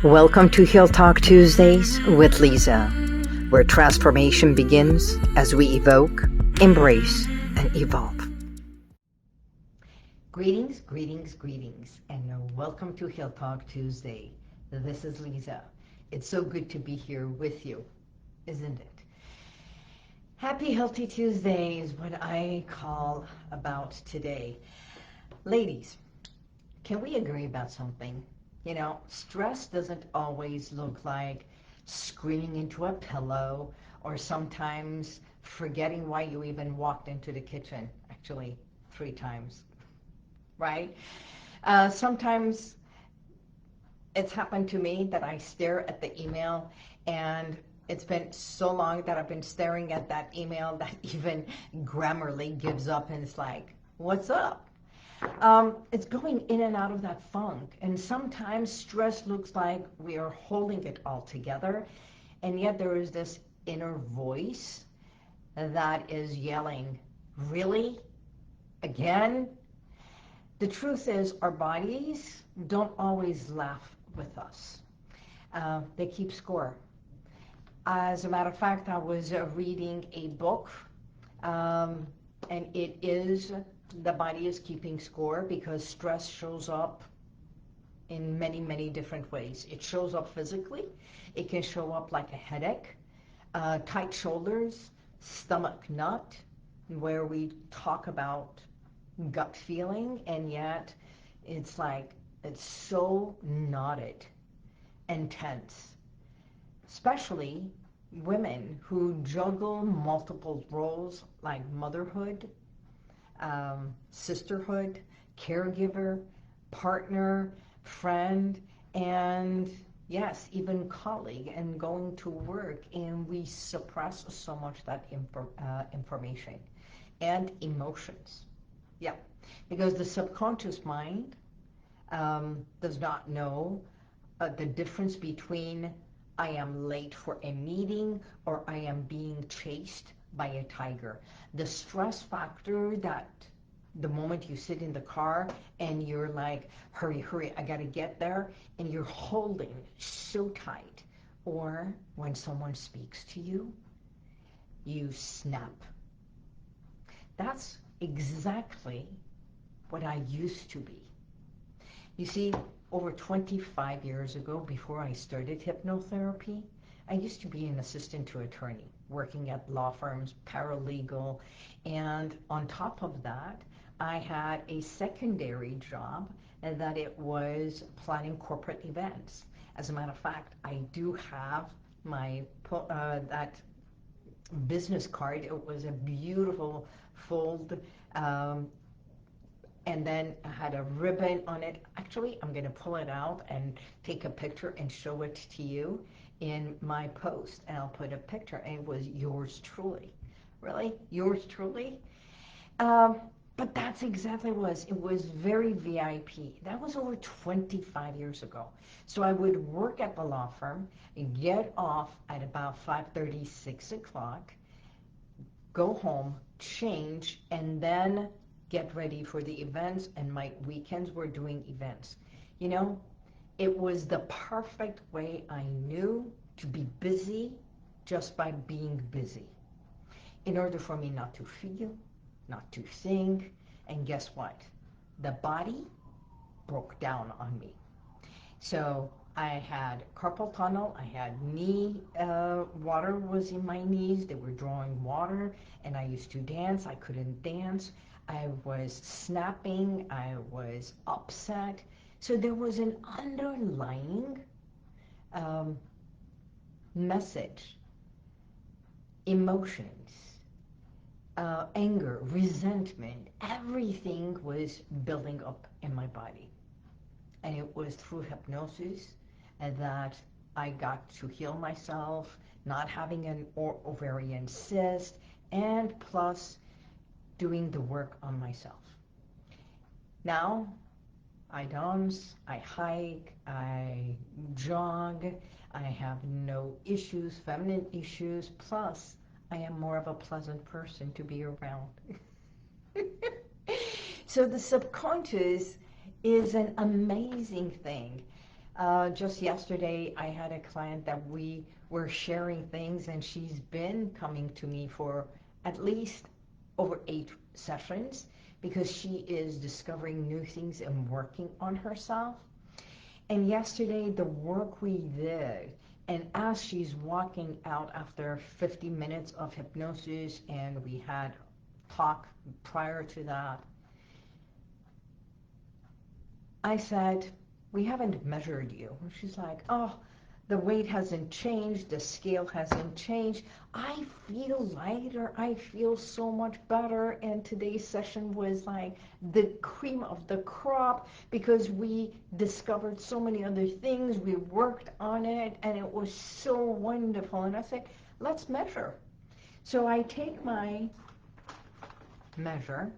Welcome to Heal Talk Tuesdays with Liza, where transformation begins as we evoke, embrace, and evolve. Greetings, greetings, greetings, and welcome to Heal Talk Tuesday. This is Liza. It's so good to be here with you, isn't it? Happy Healthy Tuesday is what I call about today. Ladies, can we agree about something? You know, stress doesn't always look like screaming into a pillow or sometimes forgetting why you even walked into the kitchen, actually 3 times, right? Sometimes it's happened to me that I stare at the email and it's been so long that I've been staring at that email that even Grammarly gives up and it's like, what's up? It's going in and out of that funk, and sometimes stress looks like we are holding it all together, and yet there is this inner voice that is yelling, really? Again? The truth is our bodies don't always laugh with us. They keep score. As a matter of fact, I was reading a book, and it is the body is keeping score because stress shows up in many, many different ways. It shows up physically. It can show up like a headache, tight shoulders, stomach knot, where we talk about gut feeling, and yet it's like it's so knotted and tense. Especially women who juggle multiple roles like motherhood, sisterhood, caregiver, partner, friend, and yes, even colleague, and going to work, and we suppress so much that information and emotions. Yeah, because the subconscious mind does not know the difference between I am late for a meeting or I am being chased by a tiger. The stress factor that the moment you sit in the car and you're like, hurry, hurry, I gotta get there, and you're holding so tight. Or when someone speaks to you, you snap. That's exactly what I used to be. You see, over 25 years ago, before I started hypnotherapy, I used to be an assistant to attorney, working at law firms, paralegal, and on top of that, I had a secondary job that it was planning corporate events. As a matter of fact, I do have my that business card. It was a beautiful fold, and then I had a ribbon on it. Actually, I'm going to pull it out and take a picture and show it to you in my post, and I'll put a picture, and it was yours truly. Really? Yours truly? But that's exactly what it was. It was very VIP. That was over 25 years ago. So I would work at the law firm and get off at about 5:30, 6 o'clock, go home, change, and then get ready for the events, and my weekends were doing events. You know, it was the perfect way I knew to be busy just by being busy. In order for me not to feel, not to think, and guess what? The body broke down on me. So I had carpal tunnel, I had knee, water was in my knees, they were drawing water, and I used to dance, I couldn't dance, I was snapping, I was upset. So there was an underlying message, emotions, anger, resentment, everything was building up in my body. And it was through hypnosis that I got to heal myself, not having an ovarian cyst, and plus doing the work on myself. Now, I dance, I hike, I jog, I have no issues, feminine issues, plus I am more of a pleasant person to be around. So the subconscious is an amazing thing. Just yesterday, I had a client that we were sharing things, and she's been coming to me for at least over 8 sessions because she is discovering new things and working on herself. And yesterday, the work we did, and as she's walking out after 50 minutes of hypnosis, and we had talk prior to that, I said, we haven't measured you. And she's like, oh, the weight hasn't changed, the scale hasn't changed. I feel lighter, I feel so much better. And today's session was like the cream of the crop because we discovered so many other things, we worked on it, and it was so wonderful. And I said, let's measure. So I take my measure,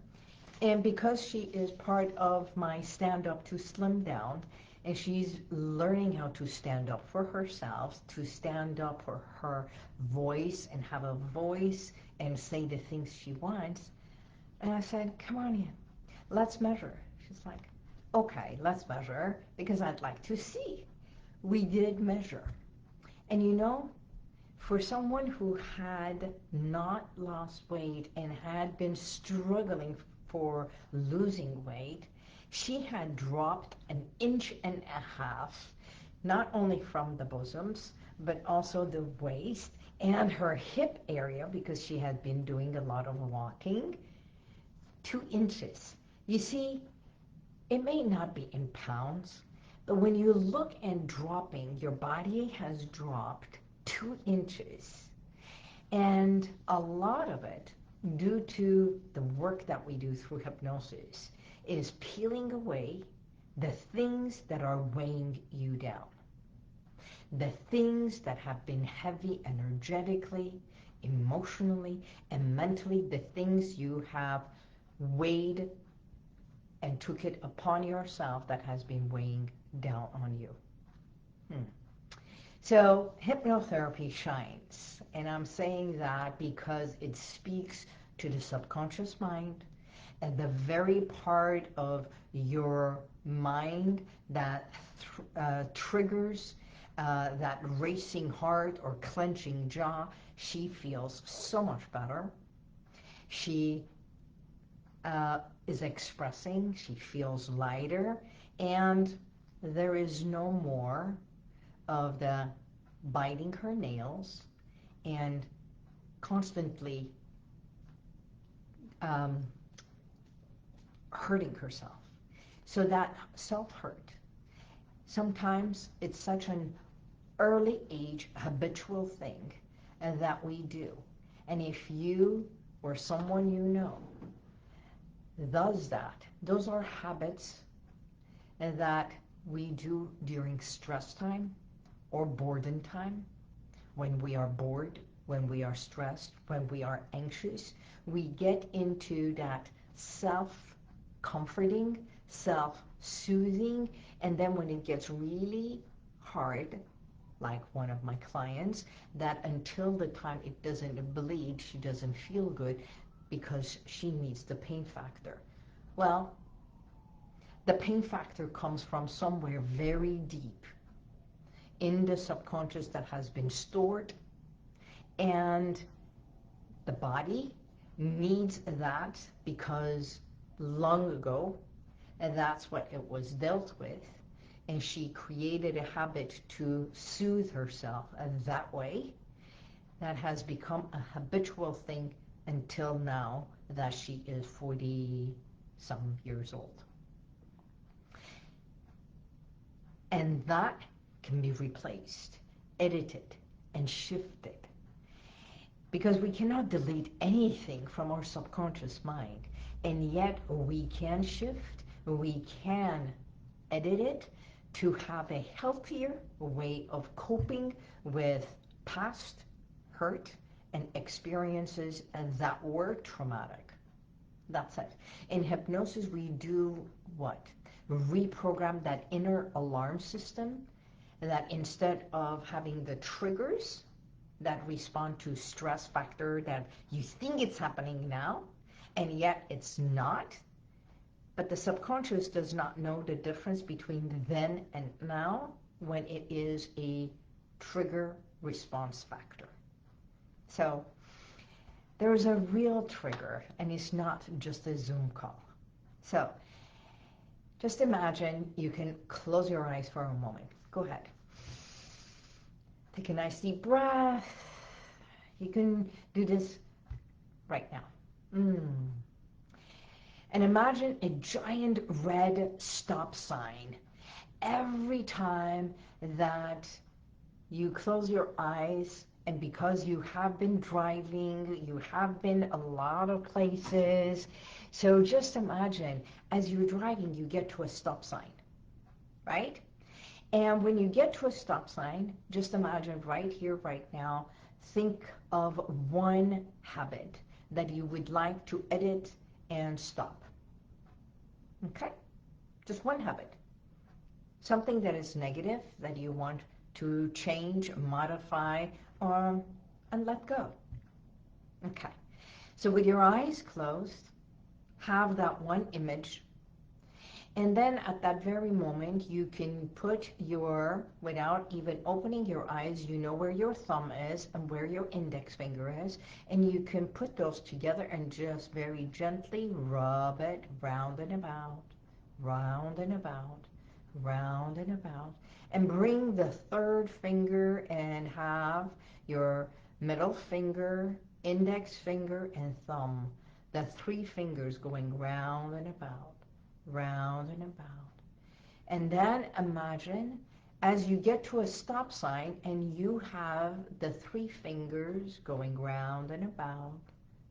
and because she is part of my Stand Up to Slim Down, and she's learning how to stand up for herself, to stand up for her voice and have a voice and say the things she wants. And I said, come on in, let's measure. She's like, okay, let's measure because I'd like to see. We did measure. And you know, for someone who had not lost weight and had been struggling for losing weight, she had dropped 1.5 inches, not only from the bosoms, but also the waist and her hip area because she had been doing a lot of walking, 2 inches. You see, it may not be in pounds, but when you look and dropping, your body has dropped 2 inches. And a lot of it, due to the work that we do through hypnosis, is peeling away the things that are weighing you down. The things that have been heavy energetically, emotionally, and mentally, the things you have weighed and took it upon yourself that has been weighing down on you. So hypnotherapy shines, and I'm saying that because it speaks to the subconscious mind and the very part of your mind that triggers that racing heart or clenching jaw. She feels so much better. She is expressing, she feels lighter, and there is no more of the biting her nails and constantly hurting herself. So that self-hurt, sometimes it's such an early age habitual thing that we do. And if you or someone you know does that, those are habits that we do during stress time or boredom time, when we are bored, when we are stressed, when we are anxious. We get into that self-comforting, self-soothing, and then when it gets really hard, like one of my clients, that until the time it doesn't bleed, she doesn't feel good because she needs the pain factor. Well, the pain factor comes from somewhere very deep in the subconscious that has been stored, and the body needs that because long ago, and that's what it was dealt with, and she created a habit to soothe herself that way. That has become a habitual thing until now that she is 40-some years old. And that can be replaced, edited, and shifted. Because we cannot delete anything from our subconscious mind, and yet we can shift, we can edit it to have a healthier way of coping with past hurt and experiences that were traumatic. That's it. In hypnosis, we do what? Reprogram that inner alarm system, that instead of having the triggers that respond to stress factor that you think it's happening now, and yet it's not. But the subconscious does not know the difference between then and now. when it is a trigger response factor. So there's a real trigger, and it's not just a Zoom call. So just imagine you can close your eyes for a moment. Go ahead. Take a nice deep breath. You can do this right now. And imagine a giant red stop sign every time that you close your eyes, and because you have been driving, you have been a lot of places. So just imagine as you're driving, you get to a stop sign, right? And when you get to a stop sign, just imagine right here, right now, think of one habit that you would like to edit and stop. Okay? Just one habit. Something that is negative that you want to change, modify, and let go. Okay. So with your eyes closed, have that one image. And then at that very moment, you can put your, without even opening your eyes, you know where your thumb is and where your index finger is, and you can put those together and just very gently rub it round and about, round and about, round and about, and bring the third finger and have your middle finger, index finger, and thumb, the three fingers going round and about, round and about. And then imagine as you get to a stop sign and you have the three fingers going round and about,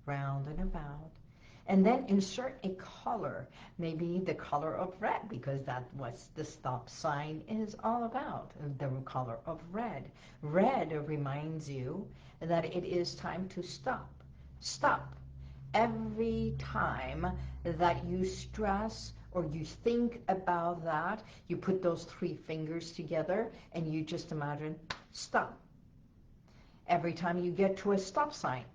round and about. And then insert a color, maybe the color of red, because that's what the stop sign is all about, the color of red. Red reminds you that it is time to stop. Stop. Every time that you stress or you think about that, you put those three fingers together and you just imagine stop. Every time you get to a stop sign,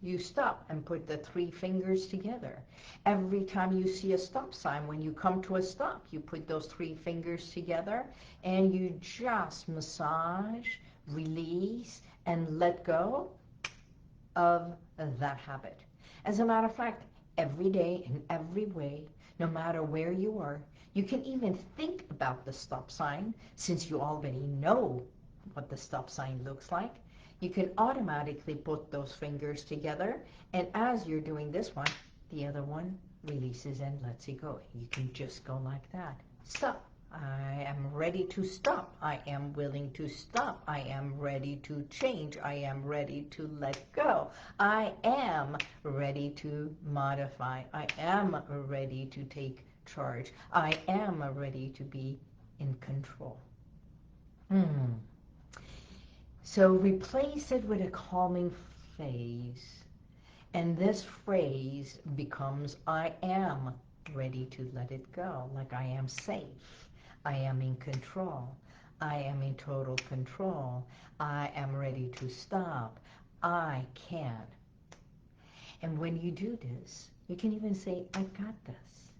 you stop and put the three fingers together. Every time you see a stop sign, when you come to a stop, you put those three fingers together and you just massage, release, and let go of that habit. As a matter of fact, every day in every way, no matter where you are, you can even think about the stop sign, since you already know what the stop sign looks like. You can automatically put those fingers together, and as you're doing this one, the other one releases and lets it go. You can just go like that. Stop. I am ready to stop. I am willing to stop. I am ready to change. I am ready to let go. I am ready to modify. I am ready to take charge. I am ready to be in control. So replace it with a calming phrase. And this phrase becomes, I am ready to let it go. Like I am safe. I am in control. I am in total control. I am ready to stop. I can. And when you do this, you can even say, I got this.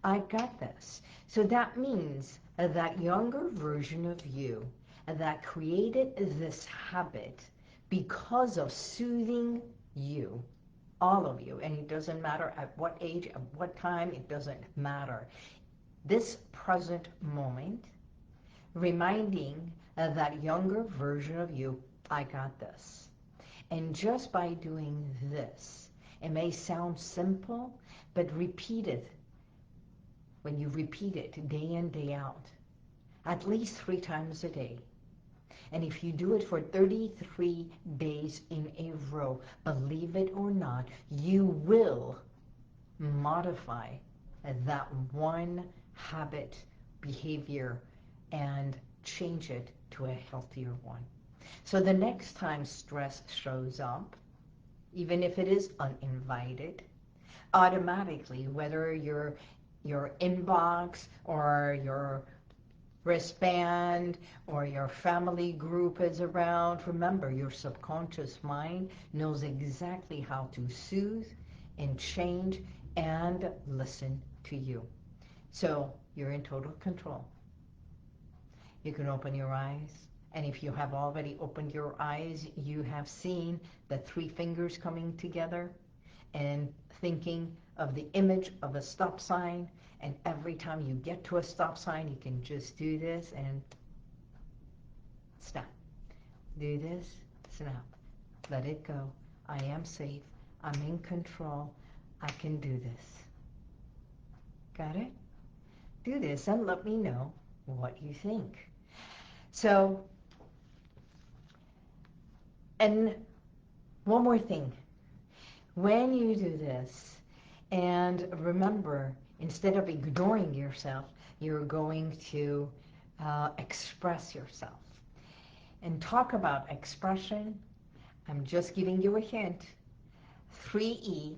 I got this. So that means that younger version of you that created this habit because of soothing you, all of you, and it doesn't matter at what age, at what time, it doesn't matter. This present moment, reminding that younger version of you, I got this. And just by doing this, it may sound simple, but repeat it. When you repeat it day in, day out, at least 3 times a day. And if you do it for 33 days in a row, believe it or not, you will modify that one habit, behavior, and change it to a healthier one. So the next time stress shows up, even if it is uninvited, automatically, whether your inbox or your wristband or your family group is around, remember, your subconscious mind knows exactly how to soothe and change and listen to you. So you're in total control. You can open your eyes. And if you have already opened your eyes, you have seen the 3 fingers coming together and thinking of the image of a stop sign. And every time you get to a stop sign, you can just do this and snap. Do this, snap. Let it go. I am safe. I'm in control. I can do this. Got it? Do this and let me know what you think. So, and one more thing. When you do this, and remember, instead of ignoring yourself, you're going to express yourself. And talk about expression. I'm just giving you a hint. 3E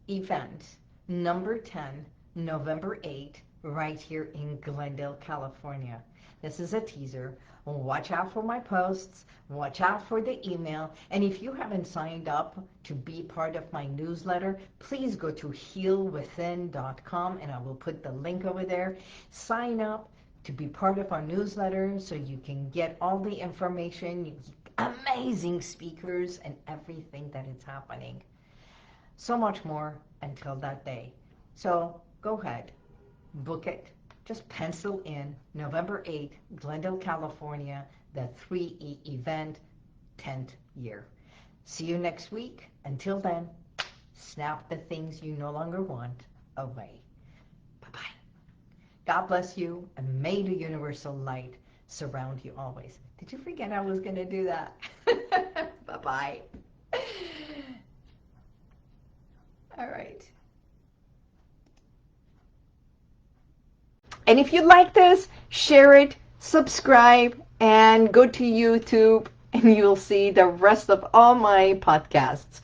event, number 10, November 8, right here in Glendale, California. This is a teaser. Watch out for my posts. Watch out for the email. And if you haven't signed up to be part of my newsletter, please go to HealWithin.com and I will put the link over there. Sign up to be part of our newsletter so you can get all the information, amazing speakers, and everything that is happening. So much more until that day. So go ahead, book it. Just pencil in November 8th, Glendale, California, the 3E event, 10th year. See you next week. Until then, snap the things you no longer want away. Bye-bye. God bless you, and may the universal light surround you always. Did you forget I was going to do that? Bye-bye. All right. And if you like this, share it, subscribe, and go to YouTube, and you'll see the rest of all my podcasts.